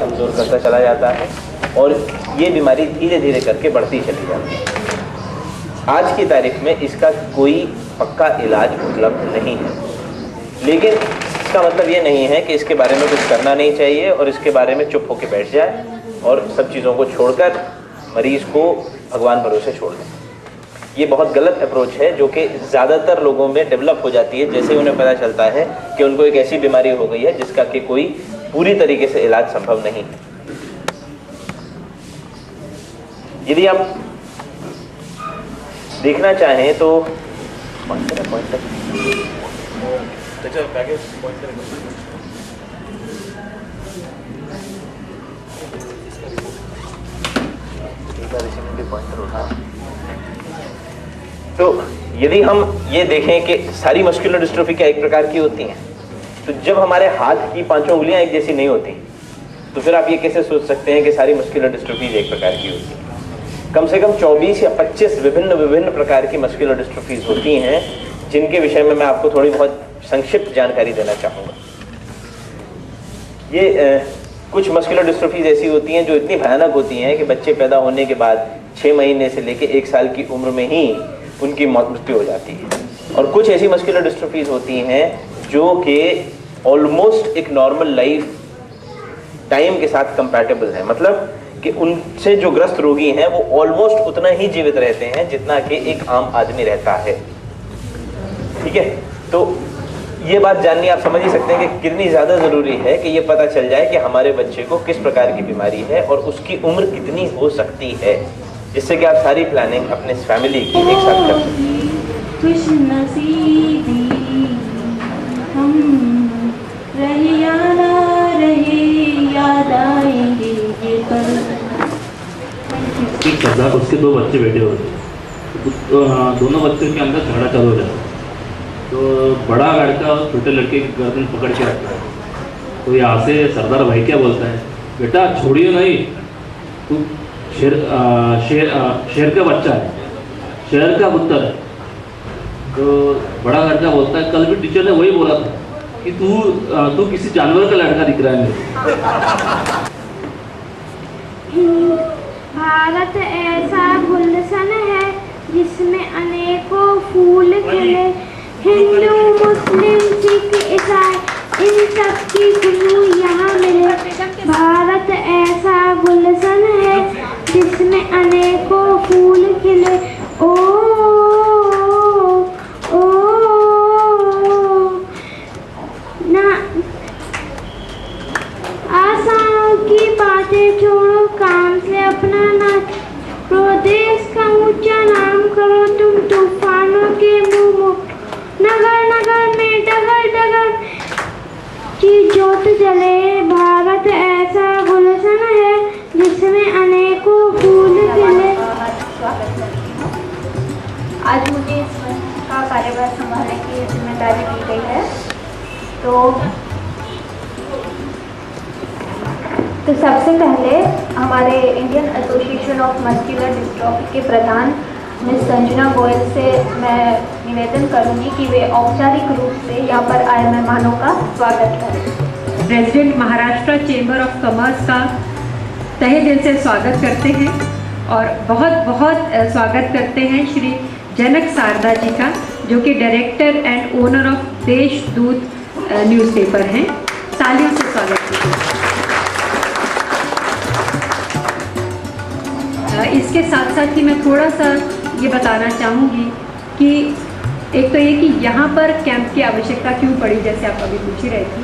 कमज़ोर करता चला जाता है और ये बीमारी धीरे धीरे करके बढ़ती चली जाती है। आज की तारीख में इसका कोई पक्का इलाज उपलब्ध नहीं है, लेकिन इसका मतलब ये नहीं है कि इसके बारे में कुछ करना नहीं चाहिए और इसके बारे में चुप होकर बैठ जाए और सब चीज़ों को छोड़कर मरीज़ को भगवान भरोसे छोड़ दें। ये बहुत गलत अप्रोच है जो कि ज़्यादातर लोगों में डेवलप हो जाती है जैसे उन्हें पता चलता है कि उनको एक ऐसी बीमारी हो गई है जिसका कि कोई पूरी तरीके से इलाज संभव नहीं है। यदि आप देखना चाहें तो तो यदि हम ये देखें कि सारी मस्कुलर डिस्ट्रोफी क्या एक प्रकार की होती हैं, तो जब हमारे हाथ की पांचों उंगलियां एक जैसी नहीं होती तो फिर आप ये कैसे सोच सकते हैं कि सारी मस्कुलर डिस्ट्रोफीज एक प्रकार की होती हैं। कम से कम 24 या 25 विभिन्न प्रकार की मस्कुलर डिस्ट्रोफीज होती हैं जिनके विषय में मैं आपको थोड़ी बहुत संक्षिप्त जानकारी देना चाहूँगा। ये कुछ मस्कुलर डिस्ट्रोफीज ऐसी होती हैं जो इतनी भयानक होती हैं कि बच्चे पैदा होने के बाद 6 महीने से लेकर 1 साल की उम्र में ही उनकी मृत्यु हो जाती है। और कुछ ऐसी मस्कुलर डिस्ट्रोफीज होती हैं जो कि ऑलमोस्ट एक नॉर्मल लाइफ टाइम के साथ कंपैटिबल है, मतलब कि उनसे जो ग्रस्त रोगी हैं वो ऑलमोस्ट उतना ही जीवित रहते हैं जितना कि एक आम आदमी रहता है। ठीक है, तो ये बात जाननी आप समझ ही सकते हैं कि कितनी ज़्यादा ज़रूरी है कि ये पता चल जाए कि हमारे बच्चे को किस प्रकार की बीमारी है और उसकी उम्र कितनी हो सकती है, जिससे कि आप सारी प्लानिंग अपने फैमिली की एक साथ कर सकें। खुशनसीबी हम रहे या ना रहे, याद आएंगे ये पल। एक सरदार उसके 2 बच्चे बैठे होते, तो दोनों बच्चों के अंदर झगड़ा चालू हो जाता। तो बड़ा लड़का छोटे लड़के की गर्दन पकड़ के रखता है। तो यहाँ से सरदार भाई क्या बोलता है, बेटा छोड़िए नहीं, तू शेर का बच्चा है, शेर का पुत्र है। तो बड़ा लड़का बोलता है, कल भी टीचर ने वही बोला था कि तू किसी जानवर का लड़का दिख रहा है। भारत ऐसा गुलशन है जिसमें अनेकों फूल खिले, हिंदू मुस्लिम सिख ईसाई इन सब की खुशबू यहाँ मिले। भारत ऐसा गुलशन है जिसमें अनेकों फूल खिले। ओ, ओ, ओ ना आशाओं की बातें छोड़ो, काम से अपना नाच, प्रदेश का ऊंचा नाम करो तुम तूफानों के मुंह। नगर नगर में डगर डगर की ज्योत जले। भारत ऐसा गुलशन है जिसमें अनेकों फूल खिले। आज मुझे इस मंच का कार्यभार संभालने की जिम्मेदारी दी गई है। तो सबसे पहले हमारे Indian association of muscular dystrophy के प्रधान मिस संजना गोयल से मैं निवेदन करूंगी कि वे औपचारिक रूप से यहाँ पर आए मेहमानों का स्वागत करें। President Maharashtra chamber of commerce का तहे दिल से स्वागत करते हैं और बहुत बहुत स्वागत करते हैं श्री जनक शारदा जी का, जो कि director and owner of Deshdoot newspaper हैं। तालियों से स्वागत कीजिए। इसके साथ साथ ही मैं थोड़ा सा ये बताना चाहूँगी कि एक तो ये कि यहाँ पर कैंप की आवश्यकता क्यों पड़ी, जैसे आप अभी पूछ ही रहे थे,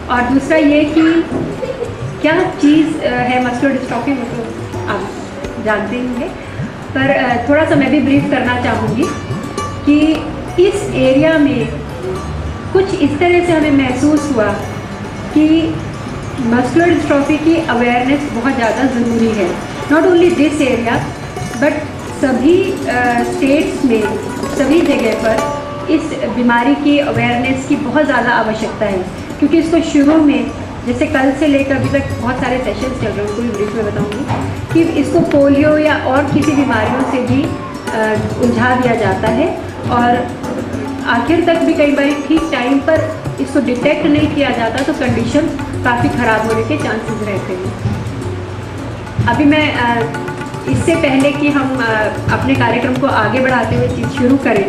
और दूसरा ये कि क्या चीज़ है मस्कुलर डिस्ट्रॉफी, वो तो आप जानते ही होंगे, पर थोड़ा सा मैं भी ब्रीफ करना चाहूँगी कि इस एरिया में कुछ इस तरह से हमें महसूस हुआ कि मस्कुलर डिस्ट्रॉफी की अवेयरनेस बहुत ज़्यादा ज़रूरी है। Not only this area but सभी स्टेट्स में सभी जगह पर इस बीमारी की अवेयरनेस की बहुत ज़्यादा आवश्यकता है, क्योंकि इसको शुरू में जैसे कल से लेकर अभी तक बहुत सारे सेशंस चल रहे हैं, उनको भी ब्रीफ में बताऊंगी कि इसको पोलियो या और किसी बीमारियों से भी उलझा दिया जाता है और आखिर तक भी कई बार ठीक टाइम पर इसको डिटेक्ट नहीं किया जाता तो कंडीशन काफ़ी ख़राब होने के चांसेस रहते हैं। अभी मैं इससे पहले कि हम अपने कार्यक्रम को आगे बढ़ाते हुए चीज़ शुरू करें,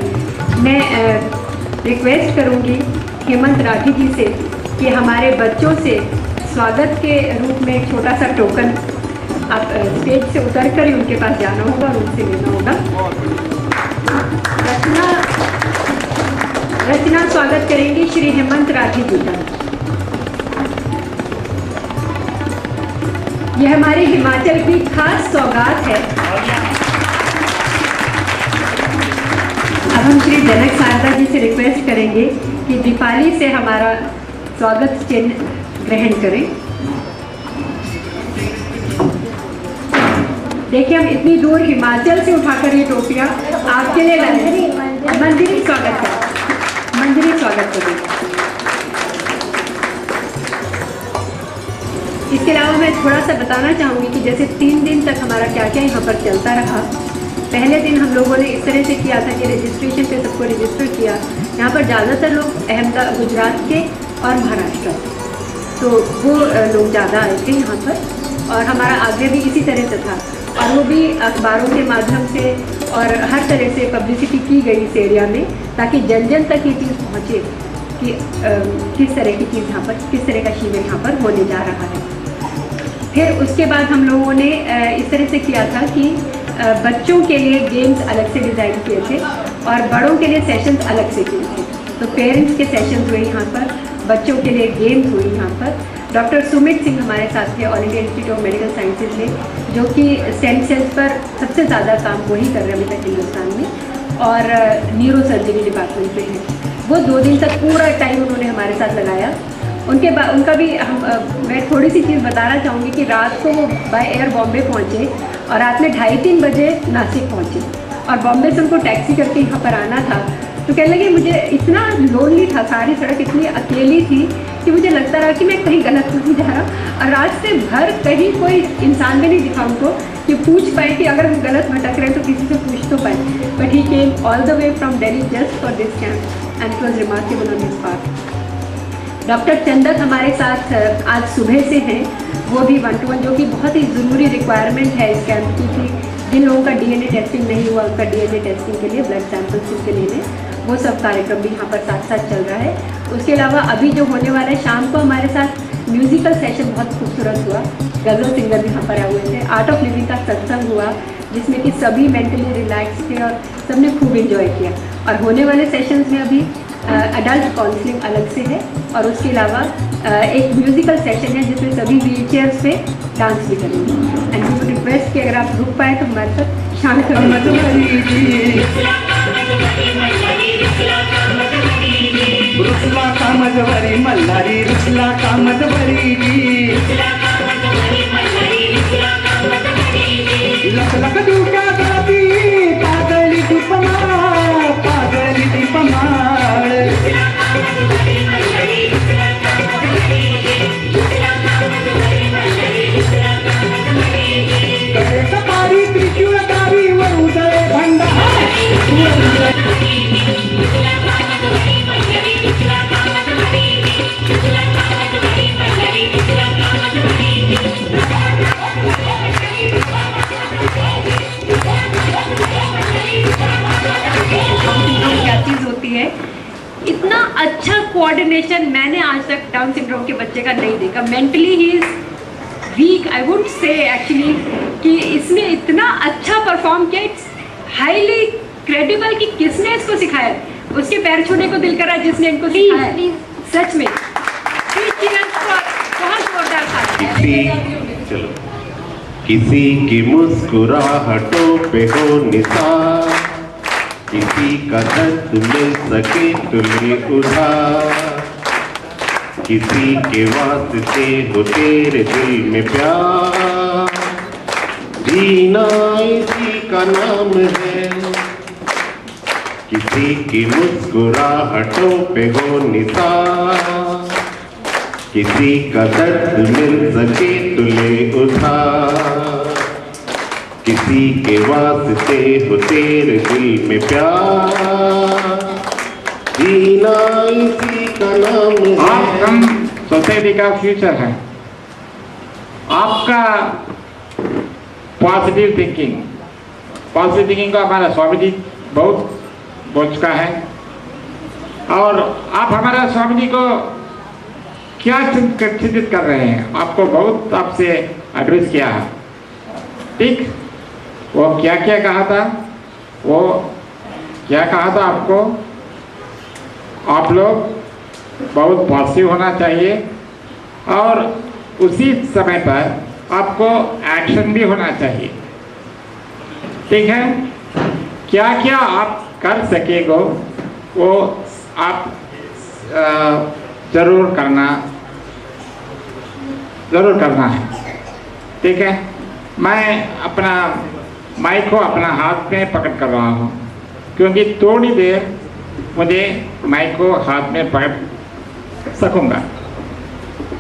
मैं रिक्वेस्ट करूंगी हेमंत राठी जी से कि हमारे बच्चों से स्वागत के रूप में एक छोटा सा टोकन आप स्टेज से उतर कर ही उनके पास जाना होगा और उनसे लेना होगा। रचना स्वागत करेंगी श्री हेमंत राठी जी का। यह हमारे हिमाचल की खास सौगात है। अब हम श्री जनक शारदा जी से रिक्वेस्ट करेंगे कि दीपाली से हमारा स्वागत चिन्ह ग्रहण करें। देखिए, हम इतनी दूर हिमाचल से उठाकर ये टोपियाँ आपके लिए लाए। मंदिरी स्वागत करें, मंदिरी स्वागत करें। इसके अलावा मैं थोड़ा सा बताना चाहूँगी कि जैसे 3 दिन तक हमारा क्या क्या यहाँ पर चलता रहा। पहले दिन हम लोगों ने इस तरह से किया था कि रजिस्ट्रेशन पे सबको रजिस्टर किया। यहाँ पर ज़्यादातर लोग अहमदाबाद, गुजरात के और महाराष्ट्र, तो वो लोग ज़्यादा आए थे यहाँ पर। और हमारा आग्रह भी इसी तरह से था, और वो भी अखबारों के माध्यम से और हर तरह से पब्लिसिटी की गई इस एरिया में, ताकि जन जन तक ये चीज़ पहुँचे कि किस तरह की चीज़ यहाँ पर, किस तरह का शिविर यहाँ पर होने जा रहा है। फिर उसके बाद हम लोगों ने इस तरह से किया था कि बच्चों के लिए गेम्स अलग से डिज़ाइन किए थे और बड़ों के लिए सेशंस अलग से किए थे। तो पेरेंट्स के सेशंस हुए यहाँ पर, बच्चों के लिए गेम्स हुई यहाँ पर। डॉक्टर सुमित सिंह हमारे साथ थे all India institute of medical sciences में, जो कि स्टेम सेल्स पर सबसे ज़्यादा काम वही कर रहे हैं अभी तक हिंदुस्तान में, और न्यूरो सर्जरी डिपार्टमेंट पे हैं। वो 2 दिन तक पूरा टाइम उन्होंने हमारे साथ लगाया। उनके बाद उनका भी मैं थोड़ी सी चीज़ बताना चाहूँगी कि रात को वो बाय एयर बॉम्बे पहुँचे और रात में 2:30-3 बजे नासिक पहुँचे, और बॉम्बे से उनको टैक्सी करके यहाँ पर आना था। तो कहने लगे मुझे इतना लोनली था, सारी सड़क इतनी अकेली थी कि मुझे लगता रहा कि मैं कहीं गलत नहीं जा रहा, और रात से भर कहीं कोई इंसान भी नहीं दिखा उनको कि पूछ पाए कि अगर हम गलत भटक रहे हैं तो किसी से पूछ तो पाए। But he came all the way from Delhi just for this camp and it was remarkable on his part. Doctor Chandak हमारे साथ आज सुबह से हैं, वो भी 1-to-1, जो कि बहुत ही ज़रूरी रिक्वायरमेंट है इस कैंप की, कि जिन लोगों का DNA टेस्टिंग नहीं हुआ उनका DNA टेस्टिंग के लिए ब्लड सैंपल्स उनके लेने, वो सब कार्यक्रम भी यहाँ पर साथ साथ चल रहा है। उसके अलावा अभी जो होने वाला है, शाम को हमारे साथ म्यूज़िकल सेशन बहुत खूबसूरत हुआ, गज़ल सिंगर भी यहाँ पर आए हुए थे। आर्ट ऑफ लिविंग का सत्संग हुआ जिसमें कि सभी मेंटली रिलैक्स थे और सबने खूब इन्जॉय किया। और होने वाले सेशंस में अभी अडल्ट काउंसलिंग अलग से है, और उसके अलावा एक म्यूज़िकल सेशन है जिसमें सभी व्हील चेयर्स पे डांस भी करेंगे। एंड वी वुड रिक्वेस्ट कि अगर आप रुक पाए तो हमारे साथ शामिल करें। रुसला कामदवरी मल्हारी, रुसला कामदवरी, लख लख दुका गाती, पागली दीपमाळ, पागली दीपमाळ, करे सपारी त्रिशूळधारी व उदय भंडार, क्या चीज़ होती है, इतना अच्छा कोऑर्डिनेशन मैंने आज तक डाउन सिंड्रोम के बच्चे का नहीं देखा। Mentally he is weak, I would say actually, कि इसने इतना अच्छा परफॉर्म किया। इट्स हाईली क्रेडिबल कि किसने इसको सिखाया, उसके पैर छूने को दिल करा जिसने इनको सिखाया। सच में बहुत जोरदार था। चलो, किसी की मुस्कुराहटों पे हो निसार, किसी का दर्द मिल सके तुम्हें उधार, किसी के वास्ते हो तेरे दिल में प्यार, जीना इसी का नाम है। किसी की मुस्कुराहटों पे हो निसार, किसी का दर्द मिल सके तुले उधार, किसी के वास्ते हो तेरे दिल में प्यार, जीना इसी का नाम है। सोसाइटी का फ्यूचर है। आपका पॉजिटिव थिंकिंग को हमारा स्वामी जी बहुत बोल चुका है, और आप हमारा स्वामी जी को क्या चिंतित कर रहे हैं, आपको बहुत आपसे एड्रेस किया है। ठीक, वो क्या क्या कहा था, वो क्या कहा था आपको, आप लोग बहुत पॉजिटिव होना चाहिए और उसी समय पर आपको एक्शन भी होना चाहिए। ठीक है, क्या क्या आप कर सकेगो वो आप जरूर करना है। ठीक है, मैं अपना माइक को अपना हाथ में पकड़ कर रहा हूँ, क्योंकि थोड़ी देर मुझे माइक को हाथ में पकड़ सकूँगा।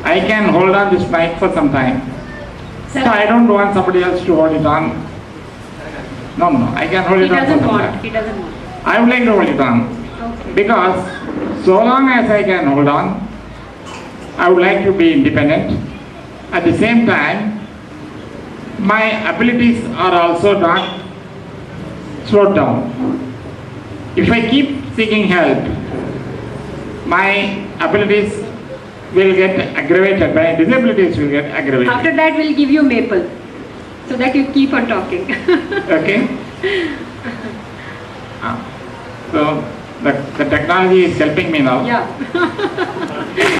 I can hold on this mic for some time. Sir, So I don't want somebody else to hold it on. No, I can hold he it on for doesn't some want. time. He doesn't want. I would like to hold it on. Okay. Because so long as I can hold on, I would like to be independent. At the same time, my abilities are also not slowed down. If I keep seeking help, my abilities will get aggravated, my disabilities will get aggravated. After that, we'll give you maple, so that you keep on talking. Okay? So the technology is helping me now. Yeah.